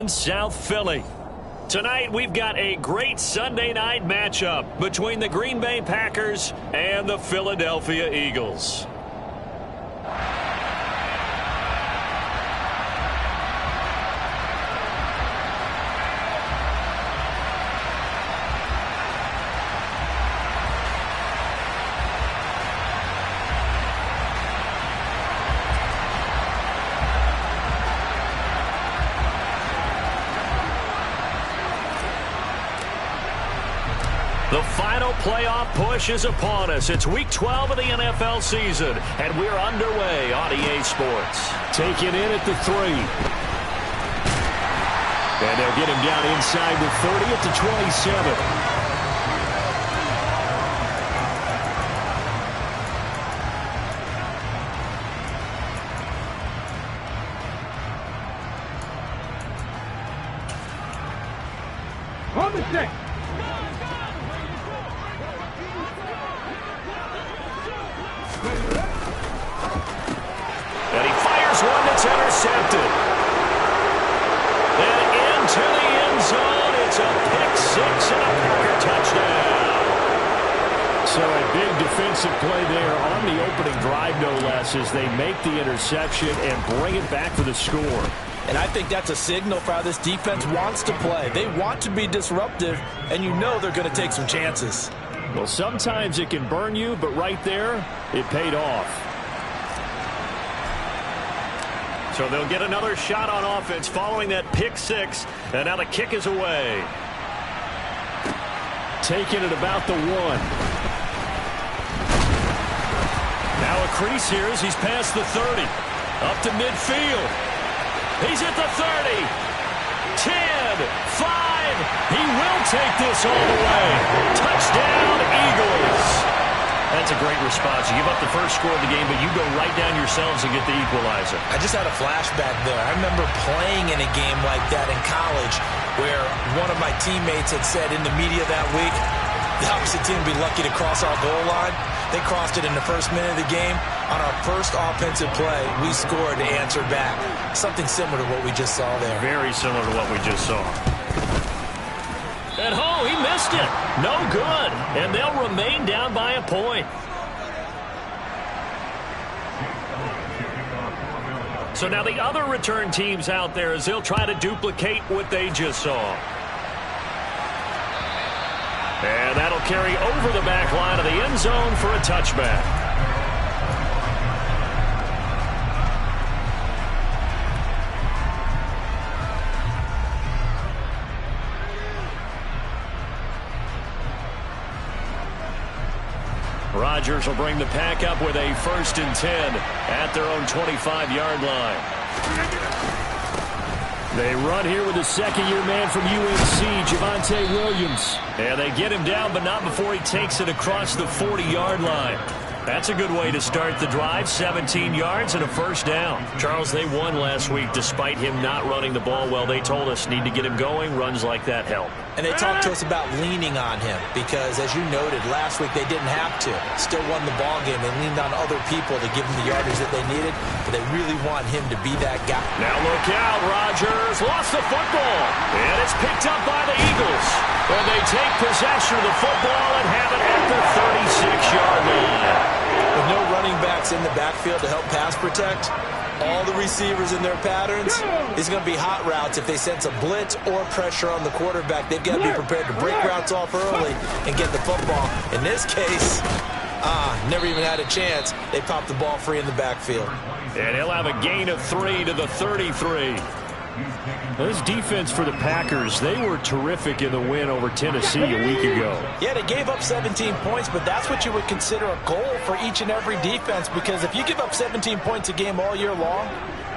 South Philly. Tonight we've got a great Sunday night matchup between the Green Bay Packers and the Philadelphia Eagles. The final playoff push is upon us. It's Week 12 of the NFL season, and we're underway on EA Sports. Taking in at the 3. And they'll get him down inside the 30 at the 27. On the stick. And he fires one that's intercepted. And into the end zone. It's a pick six and a Packer touchdown. So a big defensive play there on the opening drive, no less, as they make the interception and bring it back for the score. And I think that's a signal for how this defense wants to play. They want to be disruptive, and you know they're going to take some chances. Well, sometimes it can burn you, but right there, it paid off. So they'll get another shot on offense following that pick six, and now the kick is away. Taking it about the 1. Now a crease here as he's past the 30. Up to midfield. He's at the 30. 10, 5. He will take this all the way. Touchdown, Eagles. That's a great response. You give up the first score of the game, but you go right down yourselves and get the equalizer. I just had a flashback there. I remember playing in a game like that in college where one of my teammates had said in the media that week, the opposite team would be lucky to cross our goal line. They crossed it in the first minute of the game. On our first offensive play, we scored to answer back. Something similar to what we just saw there. Very similar to what we just saw. And oh, he missed it. No good. And they'll remain down by a point. So now the other return teams out there as they'll try to duplicate what they just saw. And that'll carry over the back line of the end zone for a touchback. Rodgers will bring the pack up with a 1st and 10 at their own 25-yard line. They run here with a second-year man from UNC, Javonte Williams. And they get him down, but not before he takes it across the 40-yard line. That's a good way to start the drive. 17 yards and a 1st down. Charles, they won last week despite him not running the ball well. They told us need to get him going. Runs like that help. And they talked to us about leaning on him because, as you noted, last week they didn't have to. Still won the ball game. They leaned on other people to give them the yardage that they needed, but they really want him to be that guy. Now look out, Rodgers lost the football, and it's picked up by the Eagles. And they take possession of the football and have it at the 36-yard line. With no running backs in the backfield to help pass protect, all the receivers in their patterns, it's going to be hot routes. If they sense a blitz or pressure on the quarterback, they've got to be prepared to break routes off early and get the football. In this case, never even had a chance. They popped the ball free in the backfield. And he'll have a gain of 3 to the 33. This defense for the Packers, they were terrific in the win over Tennessee a week ago. Yeah, they gave up 17 points, but that's what you would consider a goal for each and every defense, because if you give up 17 points a game all year long,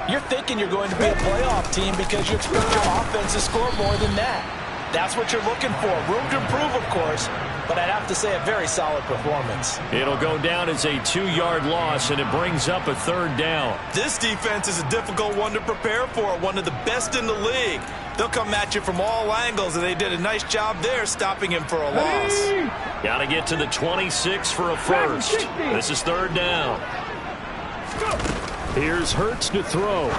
you're thinking you're going to be a playoff team because you expect your offense to score more than that. That's what you're looking for. Room to improve, of course, but I'd have to say a very solid performance. It'll go down as a 2-yard loss, and it brings up a 3rd down. This defense is a difficult one to prepare for, one of the best in the league. They'll come at you from all angles, and they did a nice job there stopping him for a loss. Got to get to the 26 for a 1st. This is 3rd down. Here's Hurts to throw.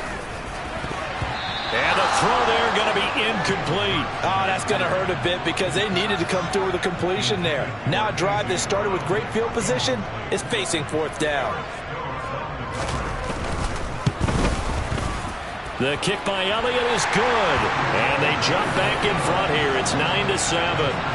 And the throw there going to be incomplete. Oh, that's going to hurt a bit because they needed to come through with a completion there. Now a drive that started with great field position is facing fourth down. The kick by Elliott is good. And they jump back in front here. It's 9-7.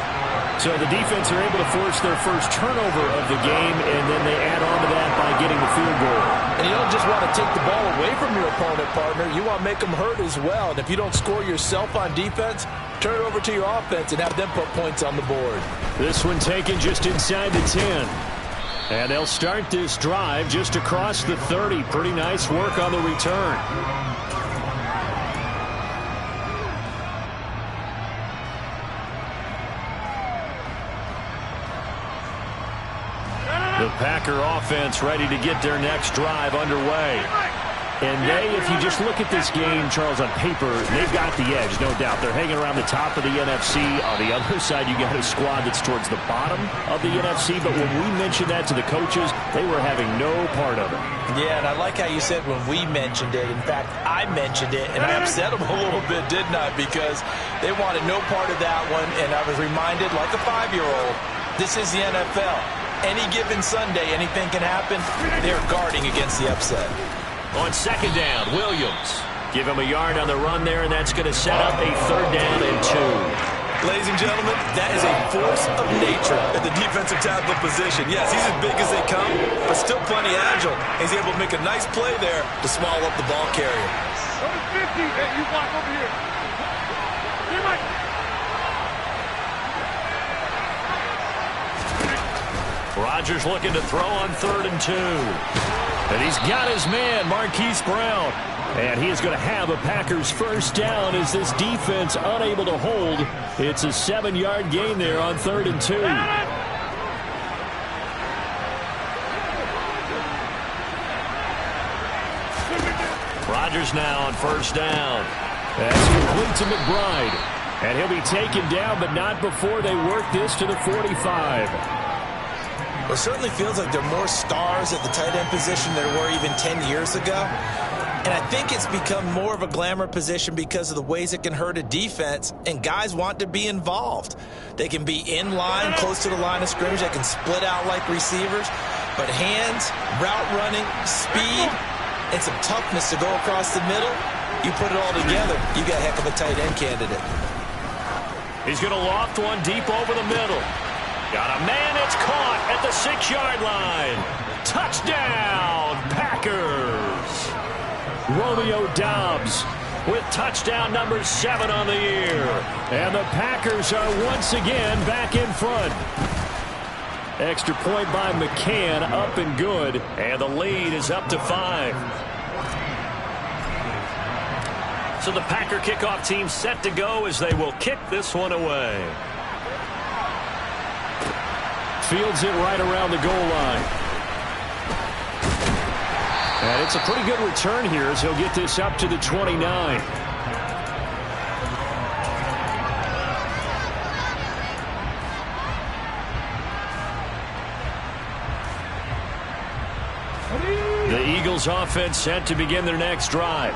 So the defense are able to force their first turnover of the game, and then they add on to that by getting the field goal. And you don't just want to take the ball away from your opponent, partner. You want to make them hurt as well. And if you don't score yourself on defense, turn it over to your offense and have them put points on the board. This one taken just inside the 10. And they'll start this drive just across the 30. Pretty nice work on the return. The Packer offense ready to get their next drive underway. And they, if you just look at this game, Charles, on paper, they've got the edge, no doubt. They're hanging around the top of the NFC. On the other side, you got a squad that's towards the bottom of the NFC. But when we mentioned that to the coaches, they were having no part of it. Yeah, and I like how you said when we mentioned it. In fact, I mentioned it, and I upset them a little bit, didn't I? Because they wanted no part of that one. And I was reminded, like a 5-year-old, this is the NFL. Any given Sunday, anything can happen. They're guarding against the upset. On second down, Williams. Give him a yard on the run there, and that's going to set up a 3rd down and 2. Ladies and gentlemen, that is a force of nature at the defensive tackle position. Yes, he's as big as they come, but still plenty agile. He's able to make a nice play there to swallow up the ball carrier. Number 50, hey, you block over here. Hey, Mike. Rodgers looking to throw on 3rd and 2. And he's got his man, Marquise Brown. And he is going to have a Packers first down as this defense unable to hold. It's a 7-yard gain there on 3rd and 2. Rodgers now on first down. That's complete to McBride. And he'll be taken down, but not before they work this to the 45. It certainly feels like there are more stars at the tight end position than there were even 10 years ago. And I think it's become more of a glamour position because of the ways it can hurt a defense, and guys want to be involved. They can be in line, close to the line of scrimmage. They can split out like receivers. But hands, route running, speed, and some toughness to go across the middle, you put it all together, you got a heck of a tight end candidate. He's going to loft one deep over the middle. Got a man that's caught at the 6-yard line. Touchdown, Packers. Romeo Doubs with touchdown number 7 on the year. And the Packers are once again back in front. Extra point by McCann, up and good. And the lead is up to 5. So the Packer kickoff team set to go as they will kick this one away. Fields it right around the goal line. And it's a pretty good return here as he'll get this up to the 29. The Eagles offense set to begin their next drive.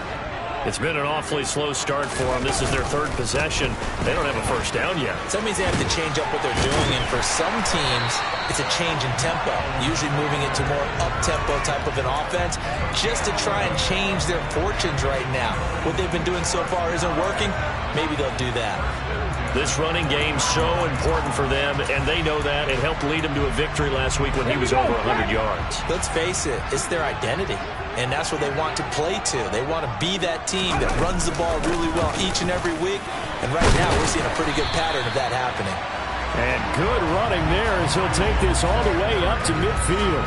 It's been an awfully slow start for them. This is their 3rd possession. They don't have a first down yet. So that means they have to change up what they're doing, and for some teams, it's a change in tempo, usually moving it to more up-tempo type of an offense just to try and change their fortunes right now. What they've been doing so far isn't working. Maybe they'll do that. This running game's so important for them, and they know that. It helped lead them to a victory last week when he was over 100 yards. Let's face it, it's their identity, and that's what they want to play to. They want to be that team that runs the ball really well each and every week, and right now we're seeing a pretty good pattern of that happening. And good running there as he'll take this all the way up to midfield.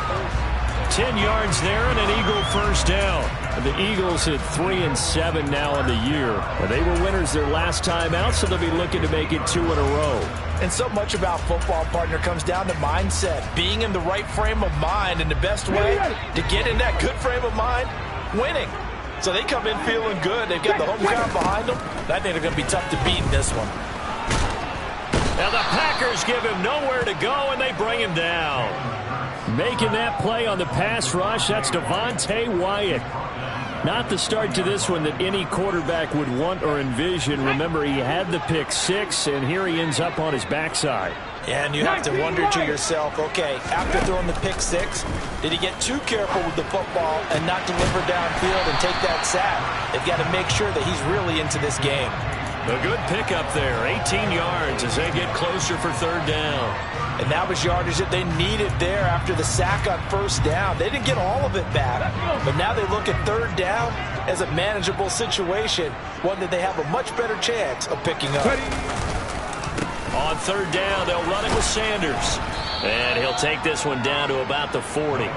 10 yards there and an Eagle first down. And the Eagles at 3-7 now in the year. And they were winners their last time out, so they'll be looking to make it 2 in a row. And so much about football, partner, comes down to mindset. Being in the right frame of mind, and the best way to get in that good frame of mind, winning. So they come in feeling good. They've got the home crowd behind them. And I think they're going to be tough to beat in this one. Now the Packers give him nowhere to go, and they bring him down. Making that play on the pass rush, that's Devontae Wyatt. Not the start to this one that any quarterback would want or envision. Remember, he had the pick 6, and here he ends up on his backside. And you have to wonder to yourself, okay, after throwing the pick 6, did he get too careful with the football and not deliver downfield and take that sack? They've got to make sure that he's really into this game. A good pickup there, 18 yards as they get closer for 3rd down. And that was yardage that they needed there after the sack on 1st down. They didn't get all of it back, but now they look at 3rd down as a manageable situation, one that they have a much better chance of picking up. On 3rd down, they'll run it with Sanders. And he'll take this one down to about the 40.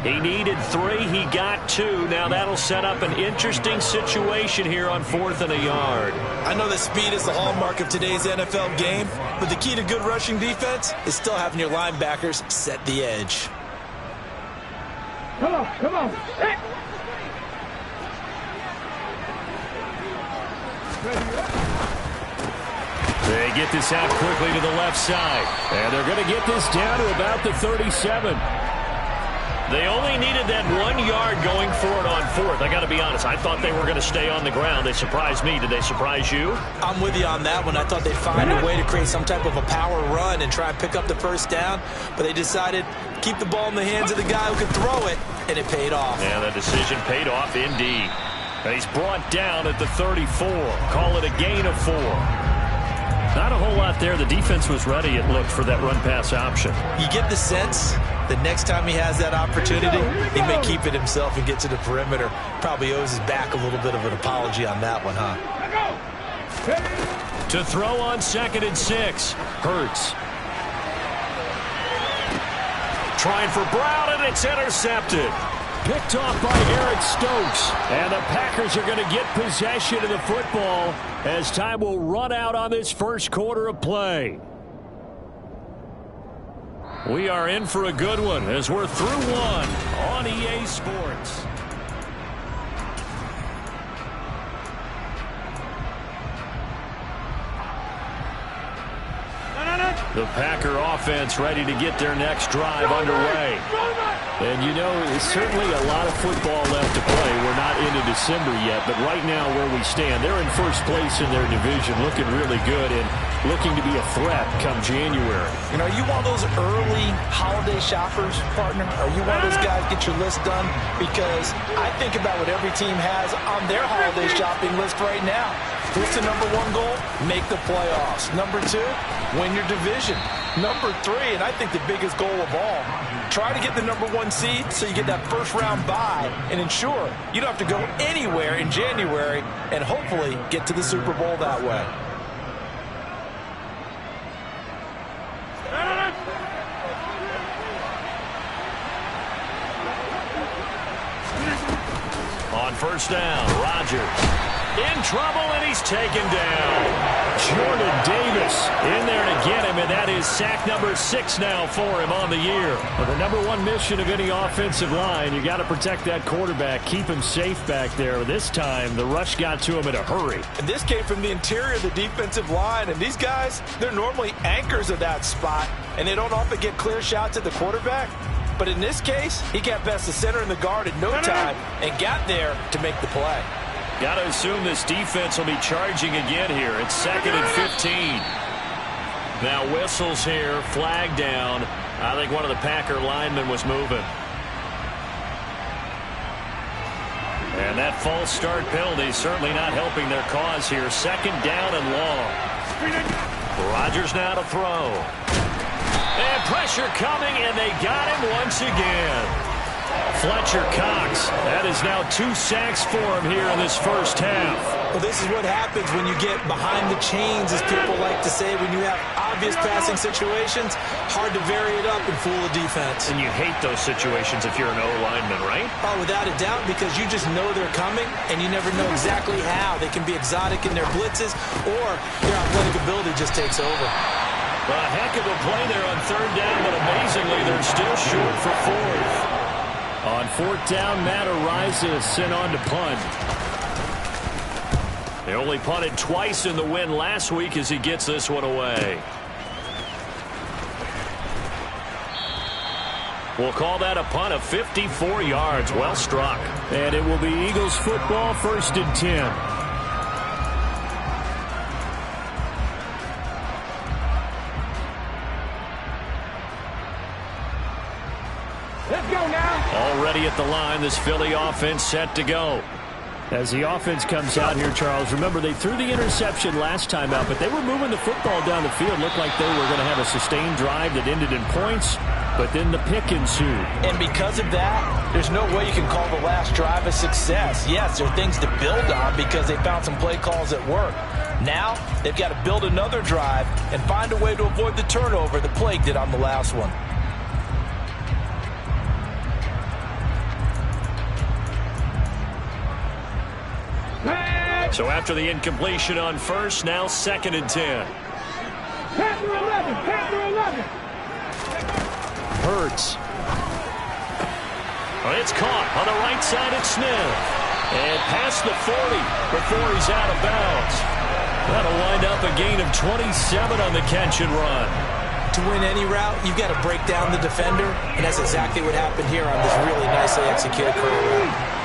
He needed 3. He got 2. Now that'll set up an interesting situation here on 4th and a yard. I know that speed is the hallmark of today's NFL game, but the key to good rushing defense is still having your linebackers set the edge. Come on, come on. Hey. They get this out quickly to the left side. And they're going to get this down to about the 37. They only needed that 1 yard going for it on 4th. I got to be honest, I thought they were going to stay on the ground. They surprised me. Did they surprise you? I'm with you on that one. I thought they'd find a way to create some type of a power run and try and pick up the 1st down, but they decided to keep the ball in the hands of the guy who could throw it, and it paid off. Yeah, the decision paid off indeed. And he's brought down at the 34. Call it a gain of 4. Not a whole lot there. The defense was ready, it looked, for that run-pass option. You get the sense that next time he has that opportunity, he may keep it himself and get to the perimeter. Probably owes his back a little bit of an apology on that one, huh? To throw on 2nd and 6. Hurts. Trying for Brown, and it's intercepted. Picked off by Eric Stokes. And the Packers are going to get possession of the football as time will run out on this 1st quarter of play. We are in for a good one as we're through 1 on EA Sports. The Packer offense ready to get their next drive underway. And you know, there's certainly a lot of football left to play. We're not into December yet, but right now where we stand, they're in 1st place in their division, looking really good and looking to be a threat come January. You know, you want those early holiday shoppers, partner? Are you one of those guys get your list done? Because I think about what every team has on their holiday shopping list right now. What's the number 1 goal? Make the playoffs. Number 2, win your division. Number 3, and I think the biggest goal of all, try to get the number 1 seed so you get that 1st round bye and ensure you don't have to go anywhere in January and hopefully get to the Super Bowl that way. On 1st down, Rodgers. In trouble, and he's taken down. Jordan Davis in there to get him, and that is sack number 6 now for him on the year. Well, the number 1 mission of any offensive line, you got to protect that quarterback, keep him safe back there. This time, the rush got to him in a hurry. And this came from the interior of the defensive line, and these guys, they're normally anchors of that spot, and they don't often get clear shots at the quarterback. But in this case, he got past the center and the guard in no time and got there to make the play. Got to assume this defense will be charging again here. It's 2nd and 15. Now whistles here, flag down. I think one of the Packer linemen was moving. And that false start penalty certainly not helping their cause here. 2nd down and long. Rodgers now to throw. And pressure coming, and they got him once again. Fletcher Cox, that is now 2 sacks for him here in this 1st half. Well, this is what happens when you get behind the chains, as people like to say. When you have obvious passing situations, hard to vary it up and fool the defense. And you hate those situations if you're an O-lineman, right? Oh, without a doubt, because you just know they're coming, and you never know exactly how. They can be exotic in their blitzes, or their athletic ability just takes over. A heck of a play there on 3rd down, but amazingly, they're still short for 4th. On 4th down, Matt Araiza sent on to punt. They only punted twice in the win last week as he gets this one away. We'll call that a punt of 54 yards. Well struck. And it will be Eagles football, 1st and 10. Let's go now. Already at the line, this Philly offense set to go. As the offense comes out here, Charles, remember they threw the interception last time out, but they were moving the football down the field. Looked like they were going to have a sustained drive that ended in points, but then the pick ensued. And because of that, there's no way you can call the last drive a success. Yes, there are things to build on because they found some play calls that work. Now, they've got to build another drive and find a way to avoid the turnover the Plague did on the last one. So after the incompletion on first, now 2nd and 10. Panther 11, Panther 11. Hurts. Oh, it's caught on the right side at Smith. And past the 40 before he's out of bounds. That'll wind up a gain of 27 on the catch and run. To win any route, you've got to break down the defender, and that's exactly what happened here on this really nicely executed curl route.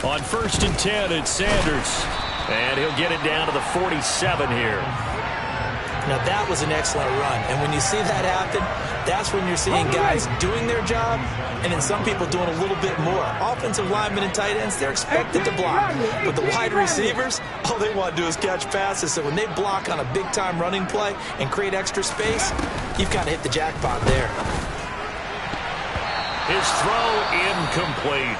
On 1st and 10, it's Sanders. And he'll get it down to the 47 here. Now, that was an excellent run. And when you see that happen, that's when you're seeing guys doing their job and then some people doing a little bit more. Offensive linemen and tight ends, they're expected to block. But the wide receivers, all they want to do is catch passes. So when they block on a big-time running play and create extra space, you've got to hit the jackpot there. His throw incomplete.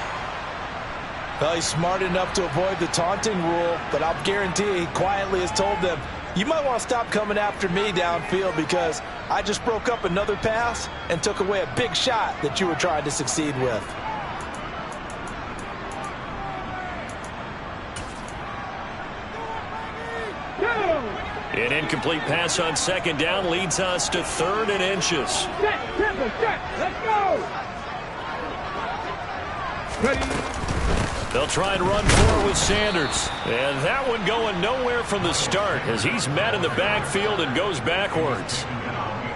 Well, he's smart enough to avoid the taunting rule, but I'll guarantee he quietly has told them, you might want to stop coming after me downfield because I just broke up another pass and took away a big shot that you were trying to succeed with. An incomplete pass on 2nd down leads us to 3rd and inches. Set, tempo, set. Let's go. Ready. They'll try and run for it with Sanders. And that one going nowhere from the start as he's met in the backfield and goes backwards.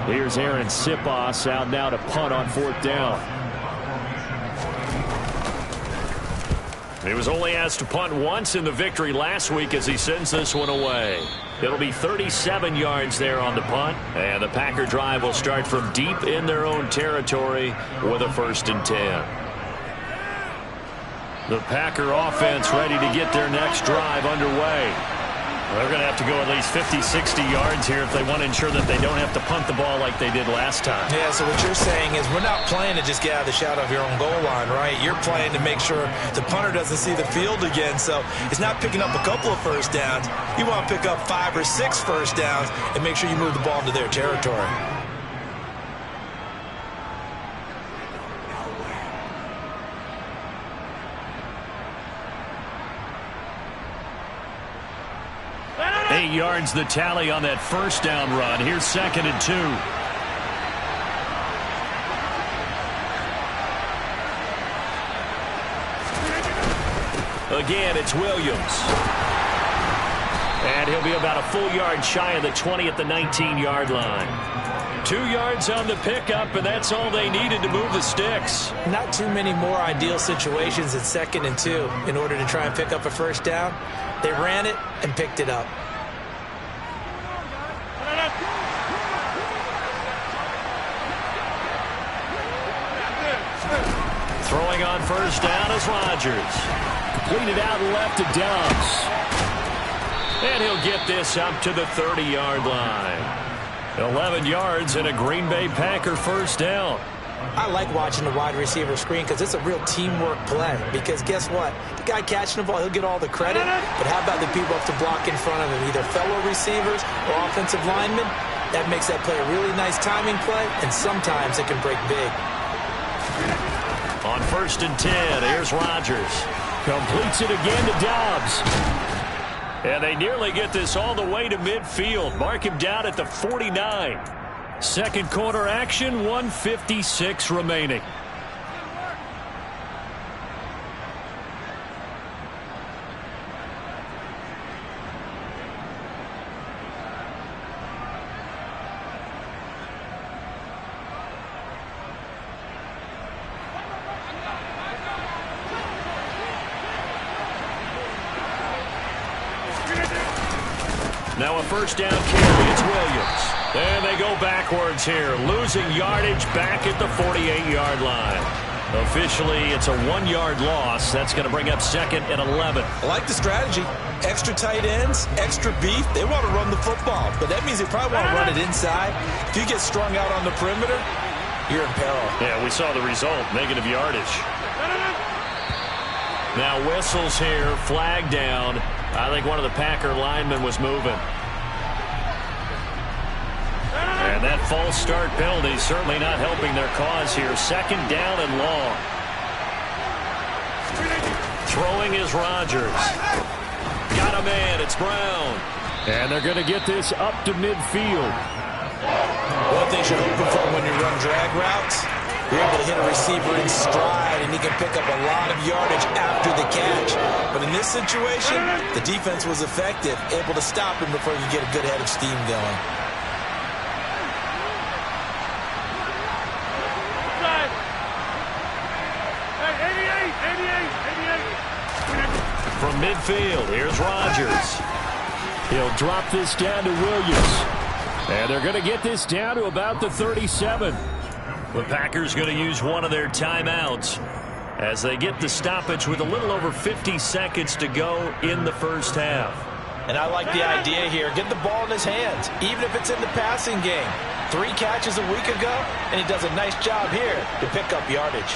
Here's Aaron Siposs out now to punt on 4th down. He was only asked to punt once in the victory last week as he sends this one away. It'll be 37 yards there on the punt. And the Packer drive will start from deep in their own territory with a 1st and 10. The Packer offense ready to get their next drive underway. They're going to have to go at least 50, 60 yards here if they want to ensure that they don't have to punt the ball like they did last time. Yeah, so what you're saying is we're not playing to just get out of the shadow of your own goal line, right? You're playing to make sure the punter doesn't see the field again. So it's not picking up a couple of 1st downs. You want to pick up 5 or 6 1st downs and make sure you move the ball into their territory. Eight yards the tally on that 1st down run. Here's 2nd and 2. Again, it's Williams. And he'll be about a full yard shy of the 20 at the 19-yard line. 2 yards on the pickup, and that's all they needed to move the sticks. Not too many more ideal situations at 2nd and 2 in order to try and pick up a 1st down. They ran it and picked it up. Throwing on 1st down is Rodgers. Completed out left to Dobbs. And he'll get this up to the 30-yard line. 11 yards and a Green Bay Packer 1st down. I like watching the wide receiver screen because it's a real teamwork play. Because guess what? The guy catching the ball, he'll get all the credit. But how about the people who have to block in front of him, either fellow receivers or offensive linemen? That makes that play a really nice timing play, and sometimes it can break big. On 1st and 10, here's Rodgers. Completes it again to Dobbs. And they nearly get this all the way to midfield. Mark him down at the 49. 2nd quarter action, 1:56 remaining. Now a first down carry. It's Williams. And they go backwards here, losing yardage back at the 48-yard line. Officially, it's a 1-yard loss. That's going to bring up 2nd and 11. I like the strategy. Extra tight ends, extra beef. They want to run the football, but that means they probably want to run it inside. If you get strung out on the perimeter, you're in peril. Yeah, we saw the result, negative yardage. Now whistles here, flag down. I think one of the Packer linemen was moving. And that false start penalty certainly not helping their cause here. 2nd down and long. Throwing is Rodgers. Got a man. It's Brown. And they're going to get this up to midfield. One thing you're hoping for when you run drag routes, you're able to hit a receiver in stride, and he can pick up a lot of yardage after the catch. But in this situation, the defense was effective, able to stop him before you get a good head of steam going. From midfield, here's Rodgers. He'll drop this down to Williams. And they're going to get this down to about the 37. The Packers going to use one of their timeouts as they get the stoppage with a little over 50 seconds to go in the first half. And I like the idea here. Get the ball in his hands, even if it's in the passing game. 3 catches a week ago, and he does a nice job here to pick up yardage.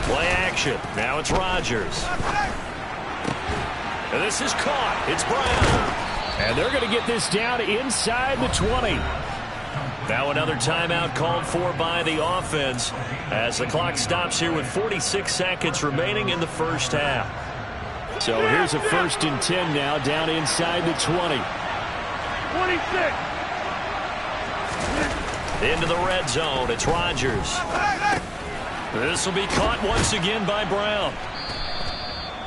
Play action. Now it's Rodgers. And this is caught. It's Brown. And they're going to get this down inside the 20. Now another timeout called for by the offense as the clock stops here with 46 seconds remaining in the first half. So here's a 1st and 10 now down inside the 20. 26. Into the red zone. It's Rodgers. This will be caught once again by Brown.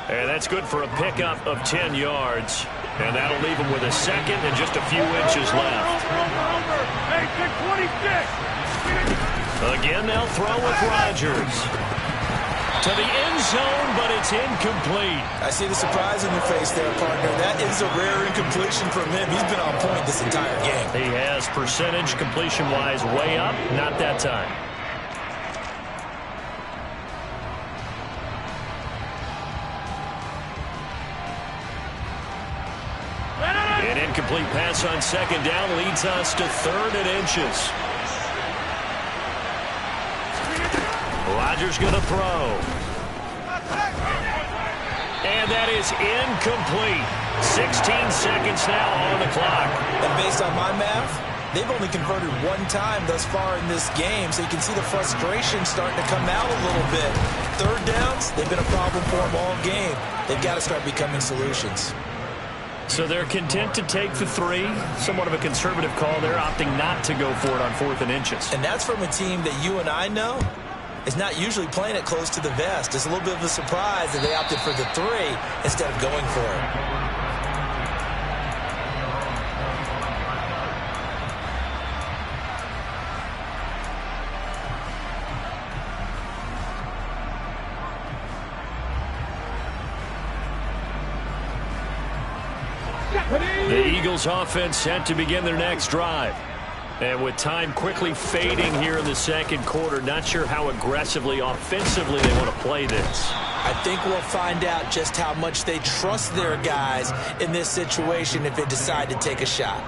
And that's good for a pickup of 10 yards. And that'll leave him with a 2nd and just a few inches left. Hey, 26. Again, they'll throw with Rodgers. To the end zone, but it's incomplete. I see the surprise in your face there, partner. That is a rare incompletion from him. He's been on point this entire game. He has percentage completion-wise way up. Not that time. An incomplete pass on 2nd down leads us to 3rd and inches. Rodgers going to throw. And that is incomplete. 16 seconds now on the clock. And based on my math, they've only converted 1 time thus far in this game, so you can see the frustration starting to come out a little bit. 3rd downs, they've been a problem for them all game. They've got to start becoming solutions. So they're content to take the 3. Somewhat of a conservative call there, opting not to go for it on 4th and inches. And that's from a team that you and I know is not usually playing it close to the vest. It's a little bit of a surprise that they opted for the 3 instead of going for it. The Eagles offense set to begin their next drive. And with time quickly fading here in the 2nd quarter, not sure how aggressively, offensively they want to play this. I think we'll find out just how much they trust their guys in this situation if they decide to take a shot.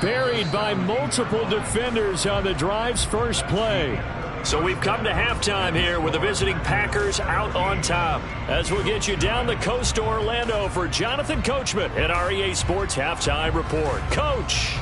Buried by multiple defenders on the drive's first play. So we've come to halftime here with the visiting Packers out on top. As we'll get you down the coast to Orlando for Jonathan Coachman at our EA Sports Halftime Report. Coach.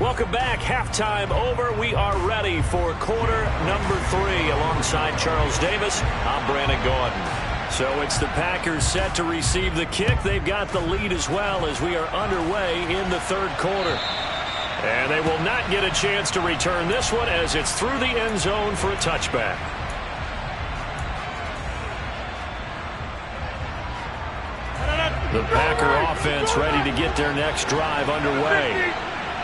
Welcome back. Halftime over. We are ready for quarter number 3 alongside Charles Davis. I'm Brandon Gaudin. So it's the Packers set to receive the kick. They've got the lead as well as we are underway in the 3rd quarter. And they will not get a chance to return this one as it's through the end zone for a touchback. The Packer offense ready to get their next drive underway.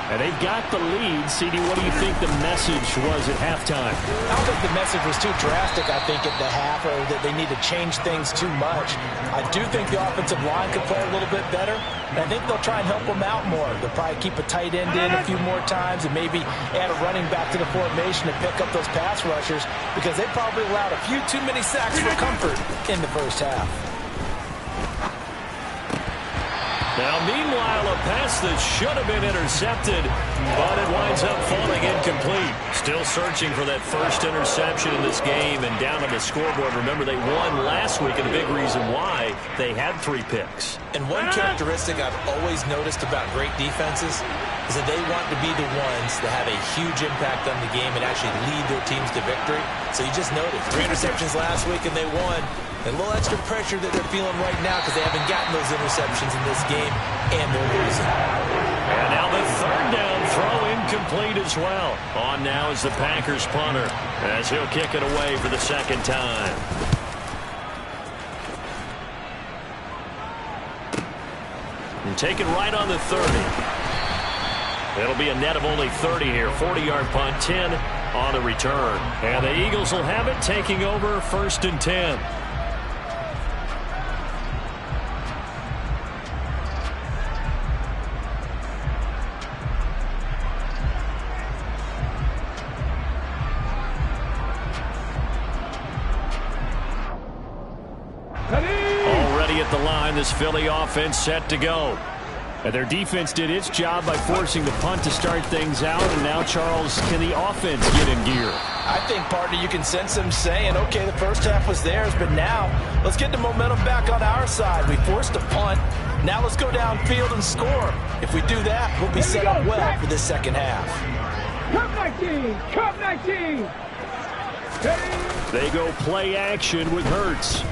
And they've got the lead. CD, what do you think the message was at halftime? I don't think the message was too drastic, I think, at the half, or that they need to change things too much. I do think the offensive line could play a little bit better, and I think they'll try and help them out more. They'll probably keep a tight end in a few more times and maybe add a running back to the formation and pick up those pass rushers, because they probably allowed a few too many sacks for comfort in the first half. Now, meanwhile, a pass that should have been intercepted, but it winds up falling incomplete. Still searching for that first interception in this game, and down on the scoreboard. Remember, they won last week, and the big reason why, they had 3 picks. And one characteristic I've always noticed about great defenses is that they want to be the ones that have a huge impact on the game and actually lead their teams to victory. So you just noticed 3 interceptions last week, and they won. A little extra pressure that they're feeling right now because they haven't gotten those interceptions in this game, and they're losing. And now the third down throw incomplete as well. On now is the Packers punter as he'll kick it away for the second time. And taken right on the 30. It'll be a net of only 30 here. 40-yard punt, 10 on the return. And the Eagles will have it, taking over 1st and 10. Already at the line, this Philly offense set to go. And their defense did its job by forcing the punt to start things out. And now, Charles, can the offense get in gear? I think, partner, you can sense them saying, okay, the first half was theirs, but now let's get the momentum back on our side. We forced a punt. Now let's go downfield and score. If we do that, we'll be set up well for this second half. Cup 19! Cup 19! They go play action with Hurts.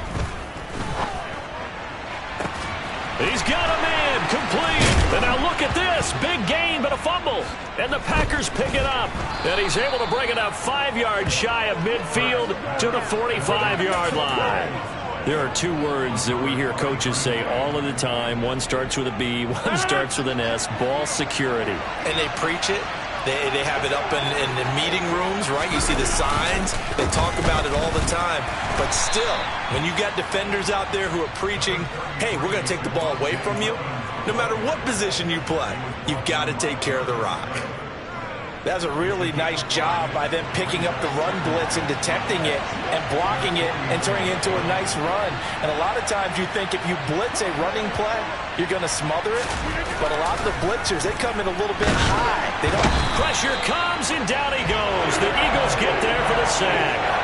He's got a man, complete. And now look at this, big gain but a fumble. And the Packers pick it up. And he's able to bring it up 5 yards shy of midfield to the 45-yard line. There are 2 words that we hear coaches say all of the time. One starts with a B, one starts with an S, ball security. And they preach it. They have it up in the meeting rooms, right? You see the signs. They talk about it all the time. But still, when you got defenders out there who are preaching, hey, we're going to take the ball away from you, no matter what position you play, you've got to take care of the rock. That's a really nice job by them picking up the run blitz and detecting it and blocking it and turning it into a nice run. And a lot of times you think if you blitz a running play, you're going to smother it. But a lot of the blitzers, they come in a little bit high. They don't. Pressure comes, and down he goes. The Eagles get there for the sack.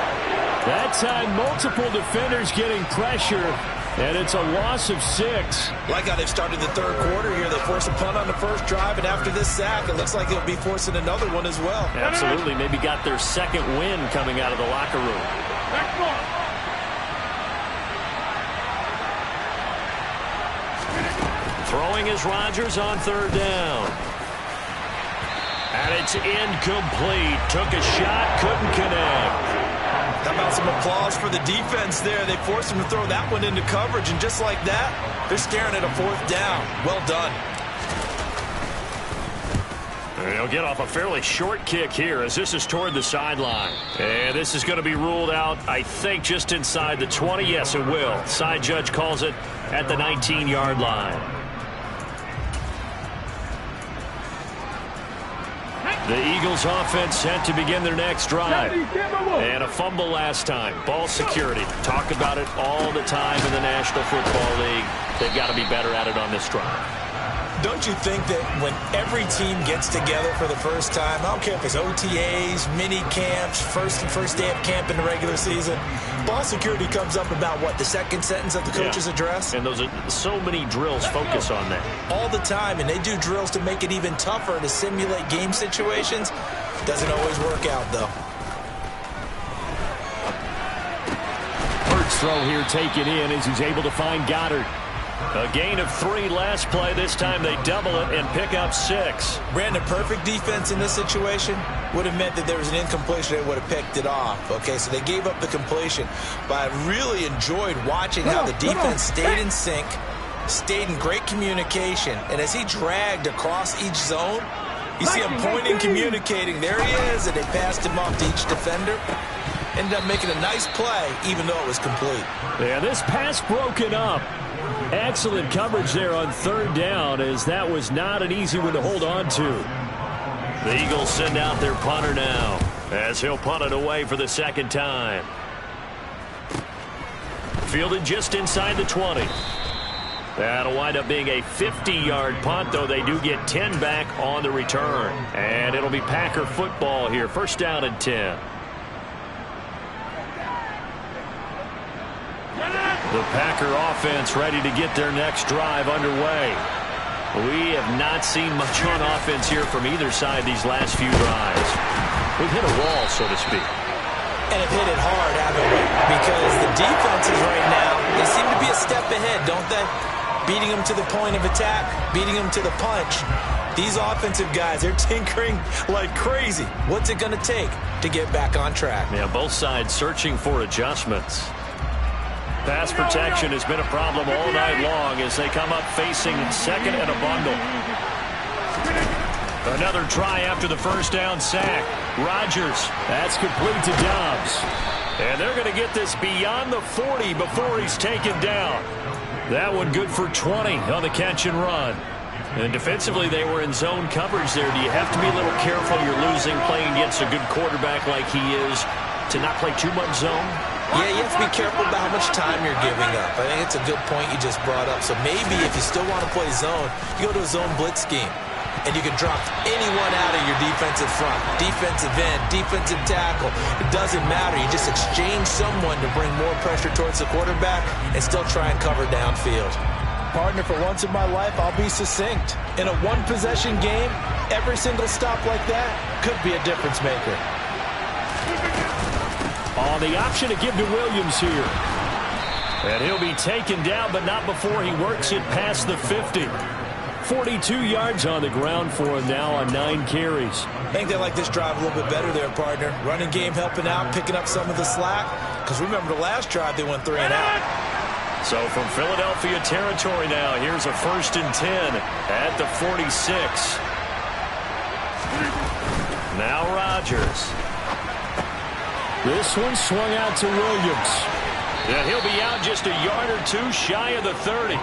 That time, multiple defenders getting pressure, and it's a loss of 6. Like how they've started the third quarter here. They force a punt on the first drive, and after this sack, it looks like they'll be forcing another one as well. Absolutely. Maybe got their second win coming out of the locker room. Throwing is Rodgers on third down. And it's incomplete. Took a shot, couldn't connect. How about some applause for the defense there? They forced him to throw that one into coverage, and just like that, they're staring at a 4th down. Well done. And he'll get off a fairly short kick here as this is toward the sideline. And this is going to be ruled out, I think, just inside the 20. Yes, it will. Side judge calls it at the 19-yard line. The Eagles offense set to begin their next drive. And a fumble last time. Ball security. Talk about it all the time in the National Football League. They've got to be better at it on this drive. Don't you think that when every team gets together for the first time, I don't care if it's OTAs, mini camps, first day of camp in the regular season, ball security comes up about what, the second sentence of the coach's address? And those are so many drills focus on that. All the time, and they do drills to make it even tougher to simulate game situations. Doesn't always work out, though. Hurts throw here taken in as he's able to find Goddard. A gain of 3 last play. This time they double it and pick up 6. Brandon, perfect defense in this situation would have meant that there was an incompletion. They would have picked it off. Okay, so they gave up the completion. But I really enjoyed watching how the defense stayed in sync, stayed in great communication. And as he dragged across each zone, You see him pointing, communicating. There he is, and they passed him off to each defender. Ended up making a nice play, even though it was complete. Yeah, this pass broken up. Excellent coverage there on third down, as that was not an easy one to hold on to. The Eagles send out their punter now, as he'll punt it away for the second time. Fielded just inside the 20. That'll wind up being a 50-yard punt, though they do get 10 back on the return. And it'll be Packer football here, first down and 10. The Packer offense ready to get their next drive underway. We have not seen much on offense here from either side these last few drives. We've hit a wall, so to speak. And have hit it hard, haven't we? Because the defenses right now, they seem to be a step ahead, don't they? Beating them to the point of attack, beating them to the punch. These offensive guys, they're tinkering like crazy. What's it going to take to get back on track? Yeah, both sides searching for adjustments. Pass protection has been a problem all night long as they come up facing second and a bundle. Another try after the first down sack. Rodgers, that's complete to Dobbs. And they're going to get this beyond the 40 before he's taken down. That one good for 20 on the catch and run. And defensively, they were in zone coverage there. Do you have to be a little careful? You're losing playing against a good quarterback like he is to not play too much zone? Yeah, you have to be careful about how much time you're giving up. I think it's a good point you just brought up. So maybe if you still want to play zone, you go to a zone blitz scheme. And you can drop anyone out of your defensive front. Defensive end, defensive tackle. It doesn't matter. You just exchange someone to bring more pressure towards the quarterback and still try and cover downfield. Partner, for once in my life, I'll be succinct. In a one-possession game, every single stop like that could be a difference maker. On the option to give to Williams here. And he'll be taken down, but not before he works it past the 50. 42 yards on the ground for him now on 9 carries. I think they like this drive a little bit better there, partner. Running game helping out, picking up some of the slack. Because remember the last drive, they went 3 and out. So from Philadelphia territory now, here's a first and 10 at the 46. Now Rodgers. This one swung out to Williams. And he'll be out just a yard or two shy of the 30.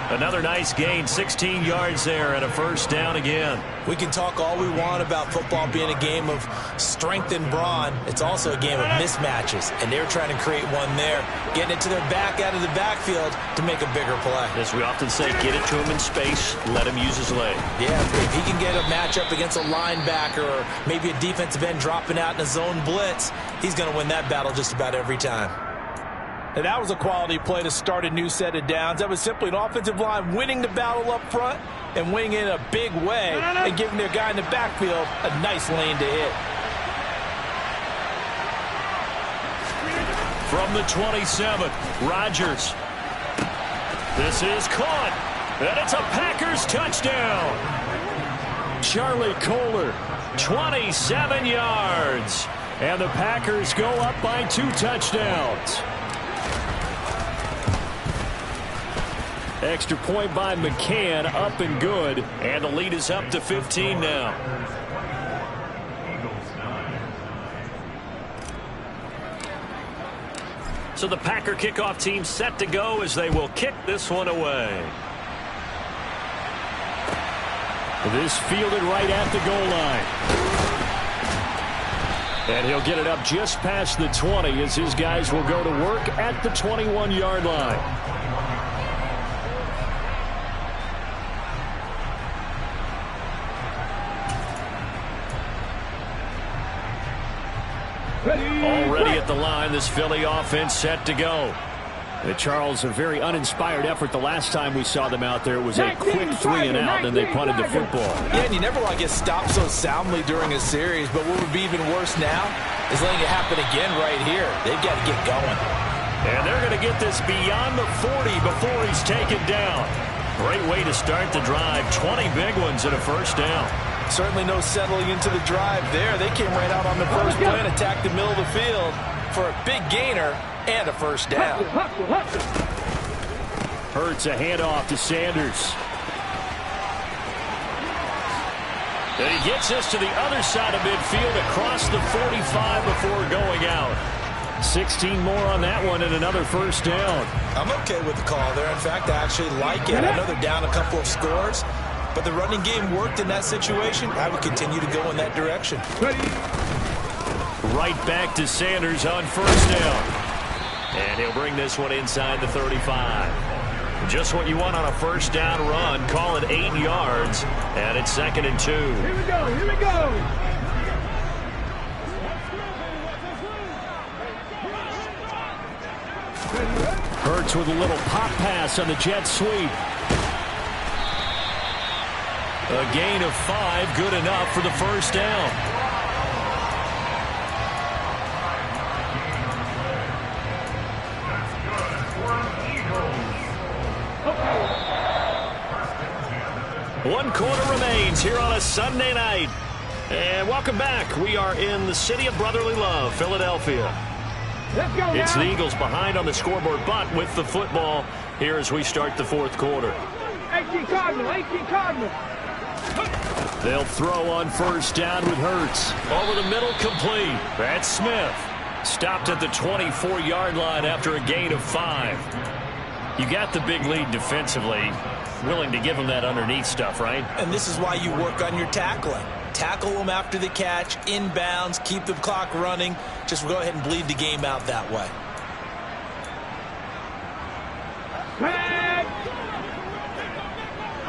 Another nice gain, 16 yards there and a first down again. We can talk all we want about football being a game of strength and brawn. It's also a game of mismatches, and they're trying to create one there, getting it to their back out of the backfield to make a bigger play. As we often say, get it to him in space, let him use his leg. Yeah, if he can get a matchup against a linebacker or maybe a defensive end dropping out in a zone blitz, he's going to win that battle just about every time. And that was a quality play to start a new set of downs. That was simply an offensive line winning the battle up front and winning in a big way and giving their guy in the backfield a nice lane to hit. From the 27, Rodgers. This is caught, and it's a Packers touchdown. Charlie Kolar, 27 yards. And the Packers go up by 2 touchdowns. Extra point by McCann, up and good. And the lead is up to 15 now. So the Packer kickoff team set to go as they will kick this one away. This fielded right at the goal line. And he'll get it up just past the 20 as his guys will go to work at the 21-yard line. Already at the line, this Philly offense set to go. Charles, a very uninspired effort. The last time we saw them out there, it was a quick 3 and out, and they punted the football. Yeah, and you never want to get stopped so soundly during a series, but what would be even worse now is letting it happen again right here. They've got to get going. And they're going to get this beyond the 40 before he's taken down. Great way to start the drive. 20 big ones and a first down. Certainly no settling into the drive there. They came right out on the first play and attacked the middle of the field for a big gainer and a first down. Hurts a handoff to Sanders. And he gets us to the other side of midfield across the 45 before going out. 16 more on that one and another first down. I'm okay with the call there. In fact, I actually like it. I know they're down a couple of scores, but the running game worked in that situation. I would continue to go in that direction. Right back to Sanders on first down. And he'll bring this one inside the 35. Just what you want on a first down run. Call it 8 yards. And it's 2nd and 2. Here we go. Here we go. Hurts with a little pop pass on the jet sweep. A gain of 5, good enough for the first down. One quarter remains here on a Sunday night. And welcome back. We are in the city of brotherly love, Philadelphia. Let's go It's now. the Eagles behind on the scoreboard, but with the football here as we start the fourth quarter. 18 Cardinal, 18 Cardinal. They'll throw on first down with Hurts. Over the middle, complete. That's Smith. Stopped at the 24-yard line after a gain of 5. You got the big lead defensively. Willing to give them that underneath stuff, right? And this is why you work on your tackling. Tackle them after the catch, inbounds, keep the clock running. Just go ahead and bleed the game out that way. Tag.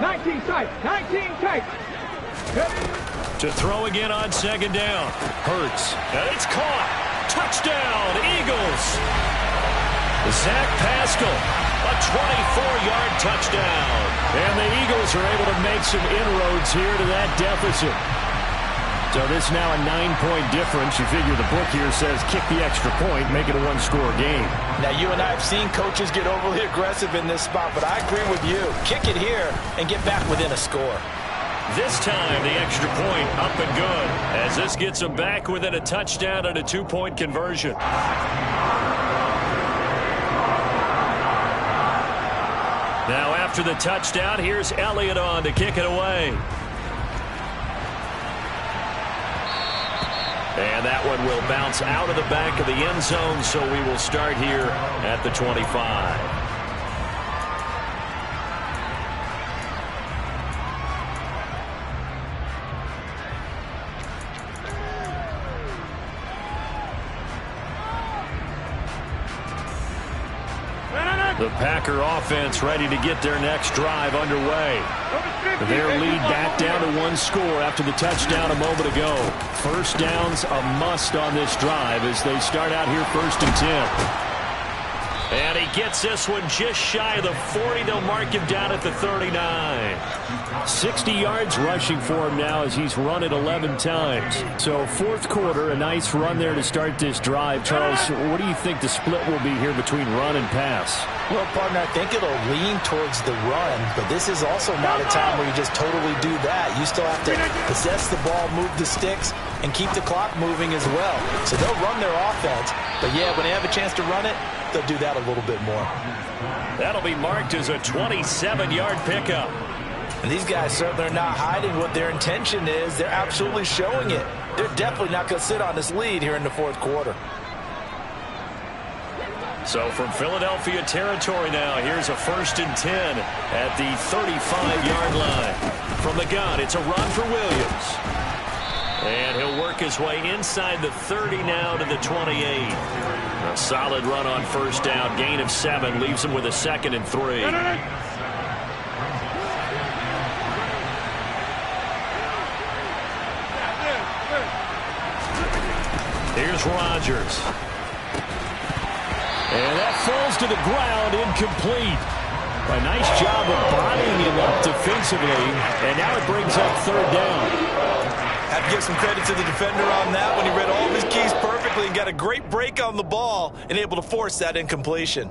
19 tight, 19 tight. To throw again on second down. Hurts. And it's caught. Touchdown, Eagles. Zach Pascal, a 24-yard touchdown. And the Eagles are able to make some inroads here to that deficit. So this now a 9-point difference. You figure the book here says kick the extra point, make it a one-score game. Now, you and I have seen coaches get overly aggressive in this spot, but I agree with you. Kick it here and get back within a score. This time, the extra point up and good, as this gets them back within a touchdown and a 2-point conversion. Now, after the touchdown, here's Elliott on to kick it away. And that one will bounce out of the back of the end zone, so we will start here at the 25. The Packer offense ready to get their next drive underway. Their lead back down to 1 score after the touchdown a moment ago. First down's a must on this drive as they start out here 1st and 10. And he gets this one just shy of the 40. They'll mark him down at the 39. 60 yards rushing for him now as he's run it 11 times. So fourth quarter, a nice run there to start this drive. Charles, what do you think the split will be here between run and pass? Well, partner, I think it'll lean towards the run, but this is also not a time where you just totally do that. You still have to possess the ball, move the sticks, and keep the clock moving as well. So they'll run their offense, but yeah, when they have a chance to run it, they'll do that a little bit more. That'll be marked as a 27-yard pickup. And these guys certainly are not hiding what their intention is. They're absolutely showing it. They're definitely not going to sit on this lead here in the fourth quarter. So from Philadelphia territory now, here's a 1st and 10 at the 35-yard line. From the gun, it's a run for Williams. And he'll work his way inside the 30 now to the 28. A solid run on first down. Gain of 7 leaves him with a 2nd and 3. Here's Rodgers. And that falls to the ground, incomplete. A nice job of bodying him up defensively, and now it brings up 3rd down. Have to give some credit to the defender on that when he read all of his keys perfectly and got a great break on the ball and able to force that incompletion.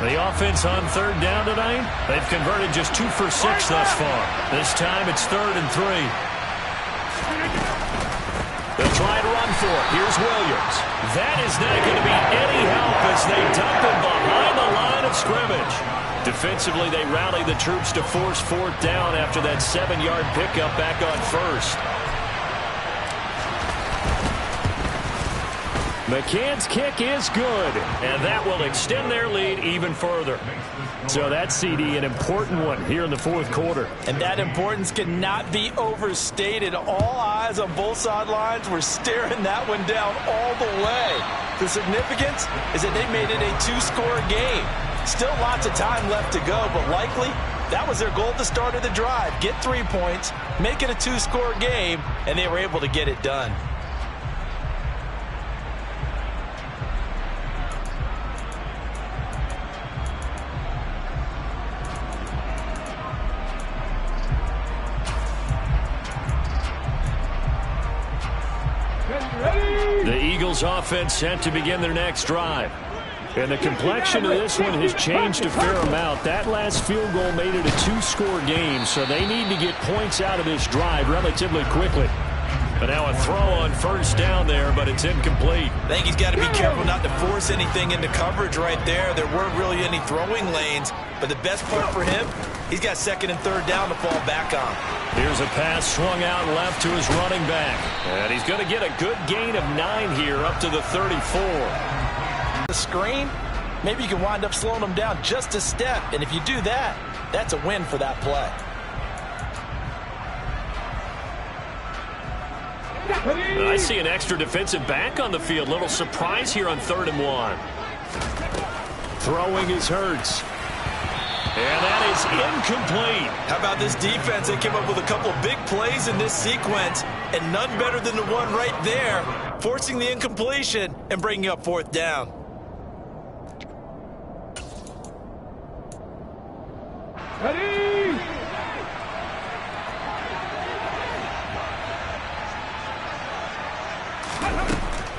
The offense on 3rd down tonight, they've converted just 2 for 6 thus far. This time it's 3rd and 3. They'll try to run for it. Here's Williams. That is not going to be any help as they dump him behind the line of scrimmage. Defensively, they rally the troops to force fourth down after that 7-yard pickup back on first. McCann's kick is good, and that will extend their lead even further. So that CD, an important one here in the fourth quarter. And that importance cannot be overstated. All eyes on both sidelines were staring that one down all the way. The significance is that they made it a 2-score game. Still lots of time left to go, but likely that was their goal at the start of the drive. Get 3 points, make it a 2-score game, and they were able to get it done. The Eagles offense set to begin their next drive. And the complexion of this one has changed a fair amount. That last field goal made it a 2-score game, so they need to get points out of this drive relatively quickly. But now a throw on first down there, but it's incomplete. I think he's got to be careful not to force anything into coverage right there. There weren't really any throwing lanes, but the best part for him, he's got 2nd and 3rd down to fall back on. Here's a pass swung out left to his running back. And he's going to get a good gain of 9 here up to the 34. The screen, maybe you can wind up slowing them down just a step. And if you do that, that's a win for that play. I see an extra defensive back on the field. Little surprise here on 3rd and 1. Throwing is Hurts. And that is incomplete. How about this defense? They came up with a couple of big plays in this sequence, and none better than the one right there, forcing the incompletion and bringing up 4th down. Ready!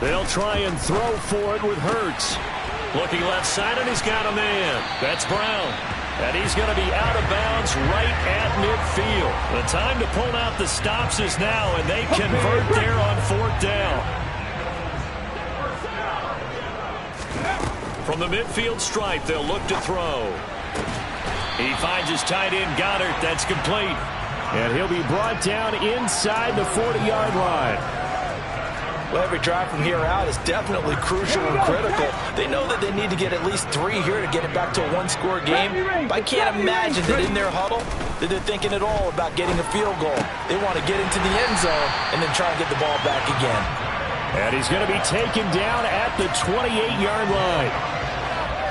They'll try and throw for it with Hurts. Looking left side, and he's got a man. That's Brown. And he's going to be out of bounds right at midfield. The time to pull out the stops is now, and they convert there on 4th down. From the midfield stripe, they'll look to throw. He finds his tight end, Goddard. That's complete. And he'll be brought down inside the 40-yard line. Well, every drive from here out is definitely crucial and critical. They know that they need to get at least 3 here to get it back to a 1-score game. But I can't imagine that in their huddle that they're thinking at all about getting a field goal. They want to get into the end zone and then try and get the ball back again. And he's going to be taken down at the 28-yard line.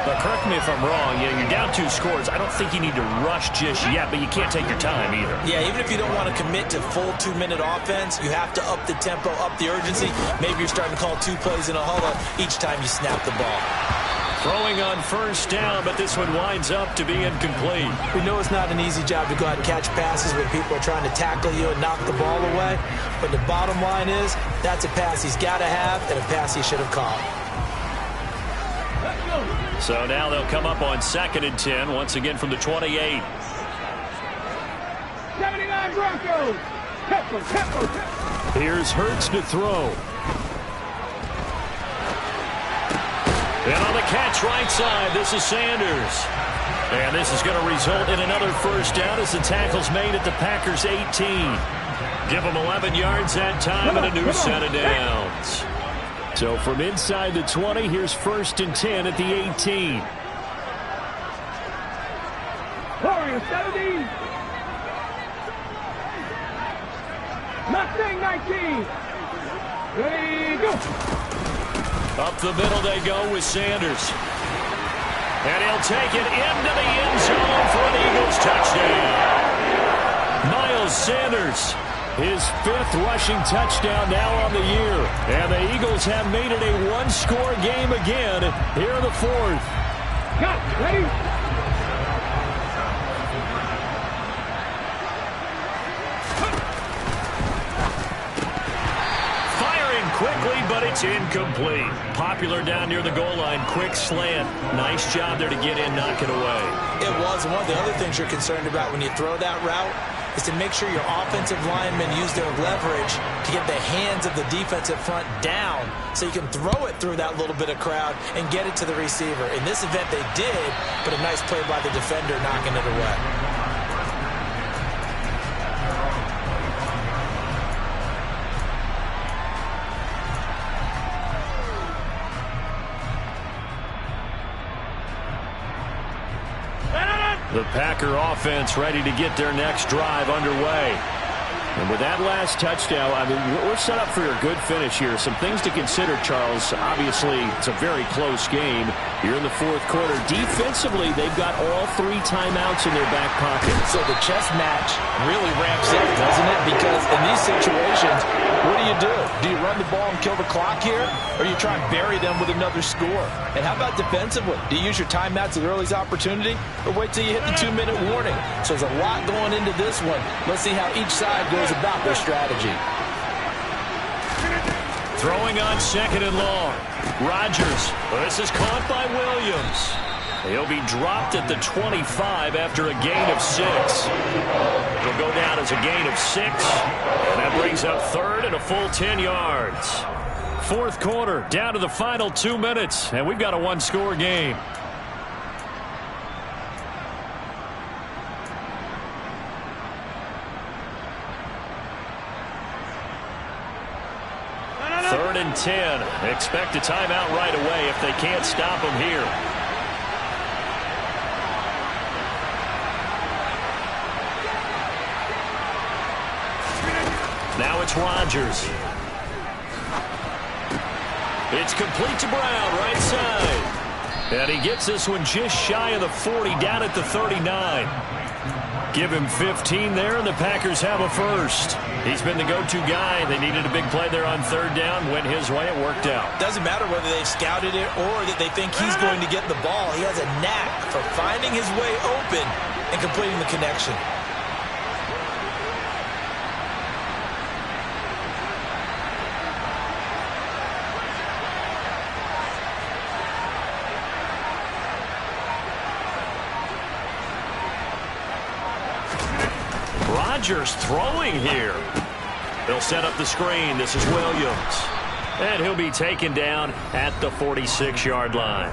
But correct me if I'm wrong, you're down 2 scores. I don't think you need to rush just yet, but you can't take your time either. Yeah, even if you don't want to commit to full 2-minute offense, you have to up the tempo, up the urgency. Maybe you're starting to call 2 plays in a huddle each time you snap the ball. Throwing on first down, but this one winds up to be incomplete. We know it's not an easy job to go out and catch passes when people are trying to tackle you and knock the ball away. But the bottom line is, that's a pass he's got to have and a pass he should have caught. So now they'll come up on 2nd and 10, once again from the 28. 79 Broncos. Here's Hurts to throw. And on the catch right side, this is Sanders. And this is going to result in another first down as the tackle's made at the Packers' 18. Give them 11 yards that time and a new set of downs. So from inside the 20, here's 1st and 10 at the 18. Warriors 70. Mustang 19. Ready, go. Up the middle they go with Sanders. And he'll take it into the end zone for an Eagles touchdown. Miles Sanders, his 5th rushing touchdown now on the year. And the Eagles have made it a 1-score game again here in the 4th. Got ready. Firing quickly, but it's incomplete. Popular down near the goal line. Quick slant. Nice job there to get in, knock it away. It was. One of the other things you're concerned about when you throw that route is to make sure your offensive linemen use their leverage to get the hands of the defensive front down so you can throw it through that little bit of crowd and get it to the receiver. In this event, they did, but a nice play by the defender knocking it away. The Packer offense ready to get their next drive underway. And with that last touchdown, I mean, we're set up for a good finish here. Some things to consider, Charles. Obviously, it's a very close game here in the fourth quarter. Defensively, they've got all 3 timeouts in their back pocket. So the chess match really ramps up, doesn't it? Because in these situations, what do? Do you run the ball and kill the clock here? Or you try and bury them with another score? And how about defensively? Do you use your timeouts at the earliest opportunity? Or wait till you hit the 2-minute warning? So there's a lot going into this one. Let's see how each side goes about their strategy. Throwing on 2nd and long. Rodgers. This is caught by Williams. He'll be dropped at the 25 after a gain of 6. It'll go down as a gain of 6. And that brings up 3rd and a full 10 yards. Fourth quarter, down to the final 2 minutes. And we've got a 1-score game. Third and 10. Expect a timeout right away if they can't stop them here. Now it's Rodgers. It's complete to Brown, right side. And he gets this one just shy of the 40, down at the 39. Give him 15 there, and the Packers have a first. He's been the go-to guy. They needed a big play there on 3rd down. Went his way. It worked out. Doesn't matter whether they've scouted it or that they think he's going to get the ball. He has a knack for finding his way open and completing the connection. Rodgers throwing here. They'll set up the screen. This is Williams. And he'll be taken down at the 46-yard line.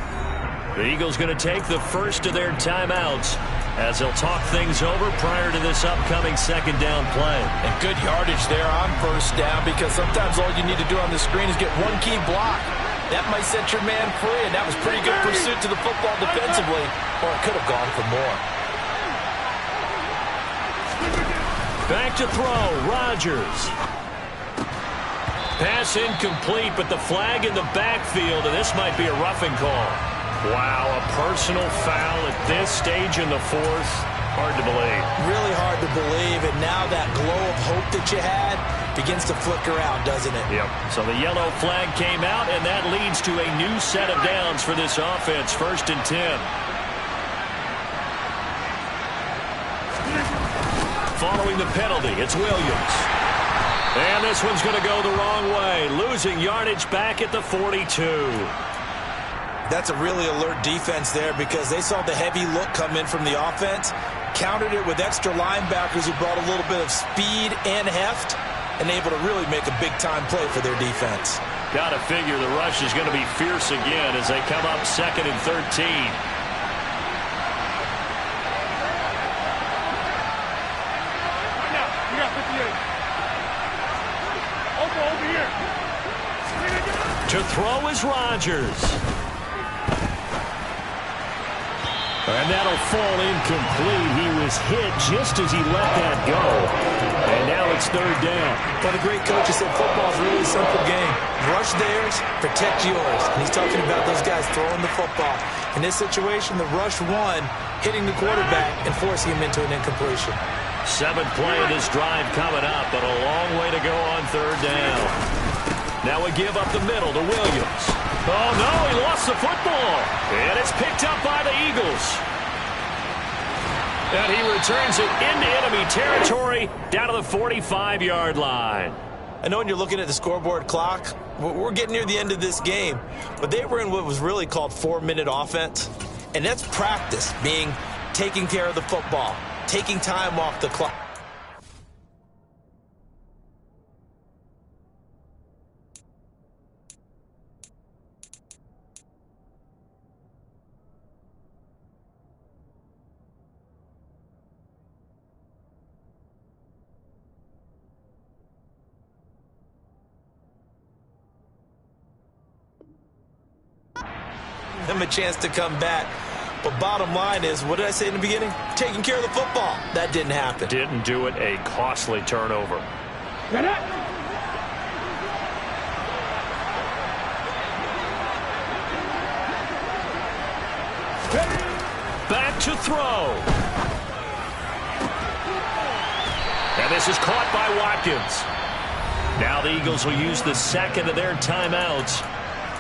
The Eagles going to take the first of their timeouts as they'll talk things over prior to this upcoming 2nd down play. And good yardage there on 1st down, because sometimes all you need to do on the screen is get one key block. That might set your man free, and that was pretty good pursuit to the football defensively, or it could have gone for more. Back to throw, Rodgers. Pass incomplete, but the flag in the backfield, and this might be a roughing call. Wow, a personal foul at this stage in the 4th. Hard to believe. Really hard to believe, and now that glow of hope that you had begins to flicker out, doesn't it? Yep. So the yellow flag came out, and that leads to a new set of downs for this offense. 1st and 10. Following the penalty, it's Williams. And this one's going to go the wrong way, losing yardage back at the 42. That's a really alert defense there, because they saw the heavy look come in from the offense, countered it with extra linebackers who brought a little bit of speed and heft, and able to really make a big-time play for their defense. Got to figure the rush is going to be fierce again as they come up 2nd and 13. To throw is Rodgers. And that'll fall incomplete. He was hit just as he let that go. And now it's 3rd down. But a great coach has said football's a really simple game. Rush theirs, protect yours. And he's talking about those guys throwing the football. In this situation, the rush won, hitting the quarterback and forcing him into an incompletion. 7th play of this drive coming up, but a long way to go on 3rd down. Now a give up the middle to Williams. Oh, no, he lost the football. And it's picked up by the Eagles. And he returns it into enemy territory down to the 45-yard line. I know when you're looking at the scoreboard clock, we're getting near the end of this game. But they were in what was really called 4-minute offense. And that's practice, being taking care of the football, taking time off the clock. them a chance to come back. But bottom line is, what did I say in the beginning? Taking care of the football. That didn't happen. Didn't do it. A costly turnover. Back to throw. And this is caught by Watkins. Now the Eagles will use the second of their timeouts,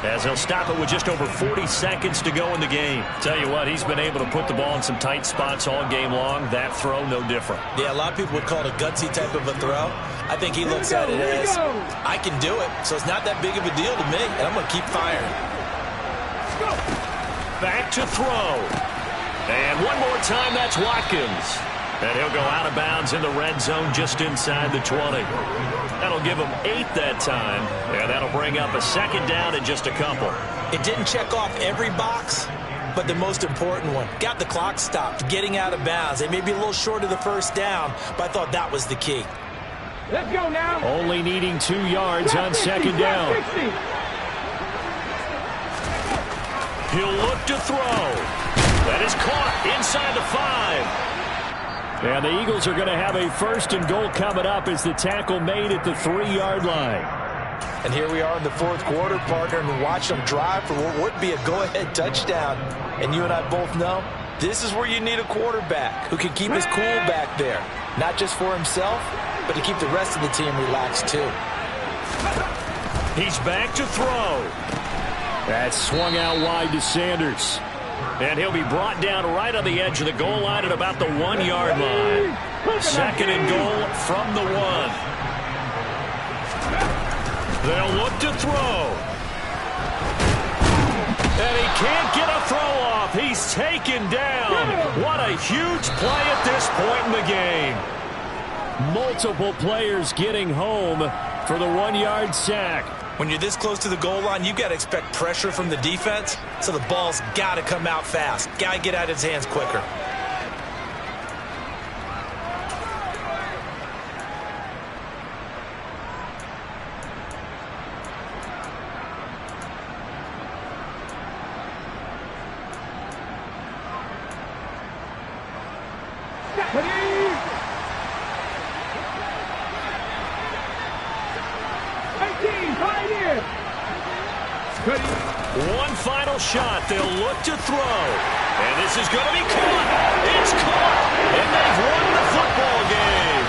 as they'll stop it with just over 40 seconds to go in the game. Tell you what, he's been able to put the ball in some tight spots all game long. That throw, no different. Yeah, a lot of people would call it a gutsy type of a throw. I think he looks at it as, I can do it, so it's not that big of a deal to me, and I'm going to keep firing. Back to throw. And one more time, that's Watkins. And he'll go out of bounds in the red zone just inside the 20. That'll give him 8 that time. And that'll bring up a second down in just a couple. It didn't check off every box, but the most important one. Got the clock stopped, getting out of bounds. They may be a little short of the first down, but I thought that was the key. Let's go now. Only needing 2 yards on second down. He'll look to throw. That is caught inside the 5. And the Eagles are going to have a 1st and goal coming up as the tackle made at the 3-yard line. And here we are in the 4th quarter, partner, and watch them drive for what would be a go-ahead touchdown. And you and I both know this is where you need a quarterback who can keep his cool back there. Not just for himself, but to keep the rest of the team relaxed too. He's back to throw. That's swung out wide to Sanders. And he'll be brought down right on the edge of the goal line at about the 1-yard line. 2nd and goal from the 1. They'll look to throw. And he can't get a throw off. He's taken down. What a huge play at this point in the game. Multiple players getting home for the 1-yard sack. When you're this close to the goal line, you've got to expect pressure from the defense, so the ball's got to come out fast. Got to get out of his hands quicker. One final shot. They'll look to throw. And this is going to be caught. It's caught. And they've won the football game.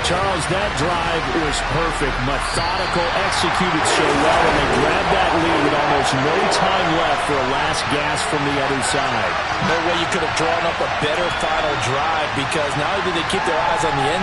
Charles, that drive was perfect. Methodical, executed so well, and they grabbed that lead with almost no time left for a last gasp from the other side. No way you could have drawn up a better final drive, because not only did they keep their eyes on the end